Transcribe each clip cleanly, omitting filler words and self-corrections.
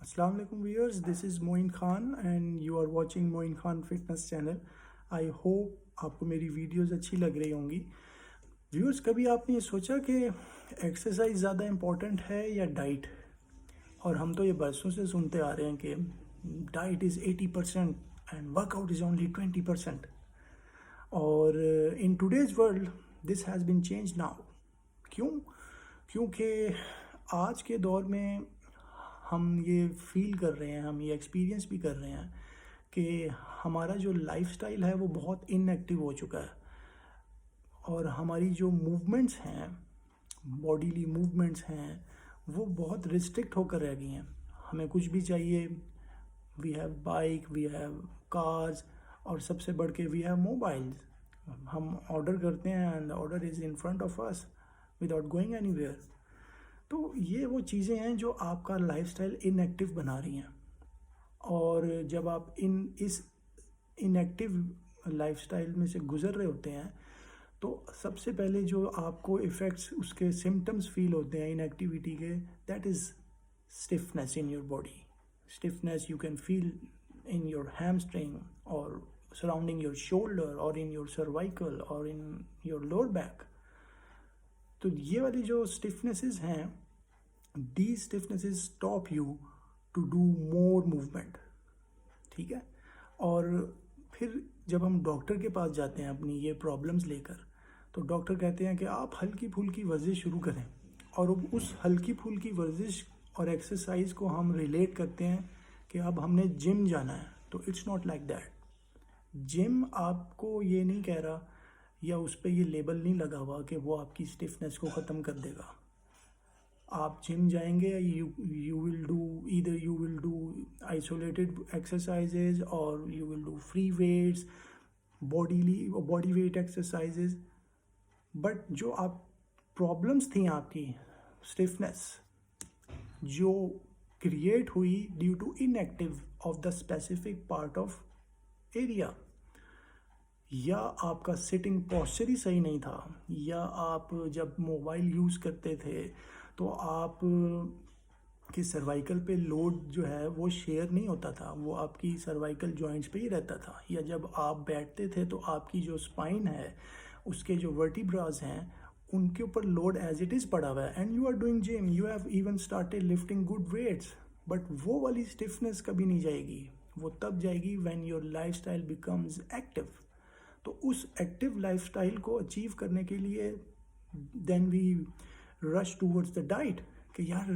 Assalamu alaikum viewers, this is Moin Khan and you are watching Moin Khan Fitness Channel. I hope आपको मेरी videos अच्छी लग रही होंगी. व्यूअर्स, कभी आपने ये सोचा कि एक्सरसाइज ज़्यादा इम्पोर्टेंट है या डाइट? और हम तो ये बरसों से सुनते आ रहे हैं कि diet is 80% and workout is only 20%. और in today's world this has been change now. क्यों? क्योंकि आज के दौर में हम ये फील कर रहे हैं, हम ये एक्सपीरियंस भी कर रहे हैं कि हमारा जो लाइफस्टाइल है वो बहुत इनएक्टिव हो चुका है. और हमारी जो मूवमेंट्स हैं, बॉडीली मूवमेंट्स हैं, वो बहुत रिस्ट्रिक्ट होकर रह गई हैं. हमें कुछ भी चाहिए, we have bike, we have cars, और सबसे बढ़ के वी हैव मोबाइल्स. हम ऑर्डर करते हैं and the order is in front of us without going anywhere. तो ये वो चीज़ें हैं जो आपका लाइफस्टाइल इनएक्टिव बना रही हैं. और जब आप इस इनएक्टिव लाइफस्टाइल में से गुज़र रहे होते हैं तो सबसे पहले जो आपको इफ़ेक्ट्स, उसके सिम्टम्स फील होते हैं इनएक्टिविटी के, that is stiffness in your body. Stiffness you can feel in your hamstring और सराउंडिंग योर शोल्डर और इन योर सर्वाइकल और इन योर लोअर बैक. तो ये वाली जो स्टिफनेसेस हैं, these stiffnesses stop you to do more movement. ठीक है. और फिर जब हम डॉक्टर के पास जाते हैं अपनी ये प्रॉब्लम्स लेकर, तो डॉक्टर कहते हैं कि आप हल्की फुल्की वर्जिश शुरू करें. और उस हल्की फुल्की वर्जिश और एक्सरसाइज को हम रिलेट करते हैं कि अब हमने जिम जाना है. तो it's not like that. Gym आपको ये नहीं कह रहा, या उस पर ये लेबल नहीं लगा हुआ कि वो आपकी स्टिफनेस को ख़त्म कर देगा. आप जिम जाएंगे, you will do, either you will do isolated exercises और you will do free weights, body weight exercises. But जो आप प्रॉब्लम्स थी आपकी स्टिफनेस, जो क्रिएट हुई due to inactive of the specific part of area, या आपका सिटिंग पॉस्चर ही सही नहीं था, या आप जब मोबाइल यूज़ करते थे तो आप कि सर्वाइकल पे लोड जो है वो शेयर नहीं होता था, वो आपकी सर्वाइकल जॉइंट्स पे ही रहता था. या जब आप बैठते थे तो आपकी जो स्पाइन है, उसके जो वर्टिब्रास हैं, उनके ऊपर लोड एज इट इज़ पड़ा हुआ है. And you are doing gym, you have even started lifting good weights. But वो वाली स्टिफनेस कभी नहीं जाएगी. वो तब जाएगी when your lifestyle becomes active. तो उस एक्टिव लाइफस्टाइल को अचीव करने के लिए then we rush towards the diet कि यार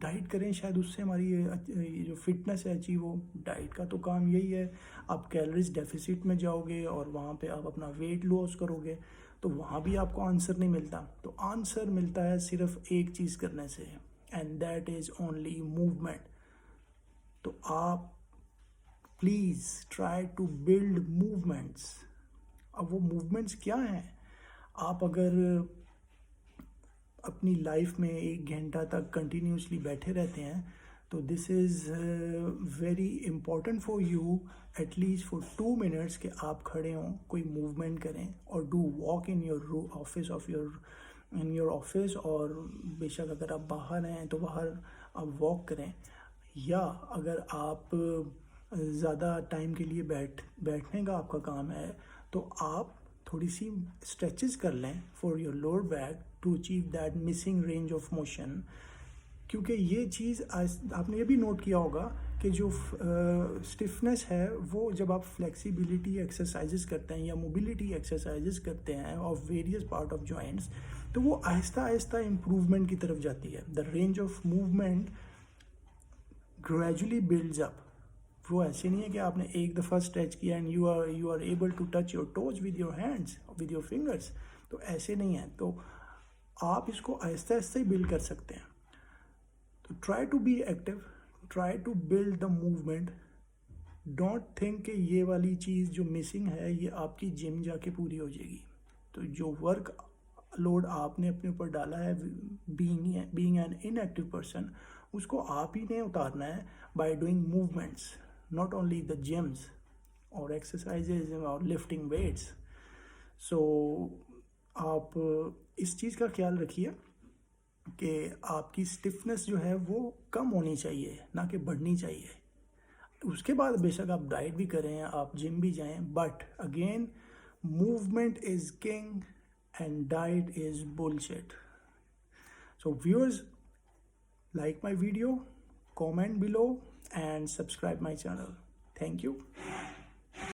डाइट करें, शायद उससे हमारी ये जो फिटनेस है अचीव हो. डाइट का तो काम यही है, आप कैलोरीज डेफिसिट में जाओगे और वहाँ पे आप अपना वेट लॉस करोगे. तो वहाँ भी आपको आंसर नहीं मिलता. तो आंसर मिलता है सिर्फ एक चीज़ करने से, and that is only movement. तो आप please try to build movements. अब वो मूवमेंट्स क्या हैं? आप अगर अपनी लाइफ में 1 घंटा तक कंटिन्यूसली बैठे रहते हैं तो this is very important for you, at least for 2 minutes, कि आप खड़े हों, कोई मूवमेंट करें और do walk in your office. और बेशक अगर आप बाहर हैं तो बाहर आप वॉक करें. या अगर आप ज़्यादा टाइम के लिए बैठने का आपका काम है तो आप थोड़ी सी स्ट्रेचेस कर लें for your lower back to achieve that missing range of motion. क्योंकि ये चीज़ आपने ये भी नोट किया होगा कि जो स्टिफनेस है वो जब आप फ्लेक्सिबिलिटी एक्सरसाइजेस करते हैं या मोबिलिटी एक्सरसाइजेस करते हैं of various part of joints, तो वो आहिस्ता आहिस्ता इम्प्रूवमेंट की तरफ जाती है. The range of movement gradually builds up. वो ऐसे नहीं है कि आपने एक दफ़ा स्ट्रेच किया and you are able to touch your toes with your hands, with your fingers. तो ऐसे नहीं है. तो आप इसको आहिस्ता आहिस्ता ही बिल्ड कर सकते हैं. तो try to be active, try to build the movement. Don't think कि ये वाली चीज़ जो मिसिंग है ये आपकी जिम जाके पूरी हो जाएगी. तो जो वर्क लोड आपने अपने ऊपर डाला है बीइंग एन इनएक्टिव पर्सन, उसको आप ही ने उतारना है by doing movements, not only the gyms or exercises or lifting weights. So आप इस चीज़ का ख्याल रखिए कि आपकी स्टिफनेस जो है वो कम होनी चाहिए, ना कि बढ़नी चाहिए। उसके बाद बेशक आप डाइट भी करें, आप जिम भी जाएं, but again movement is king and diet is bullshit. So viewers, like my video, comment below and subscribe my channel. Thank you.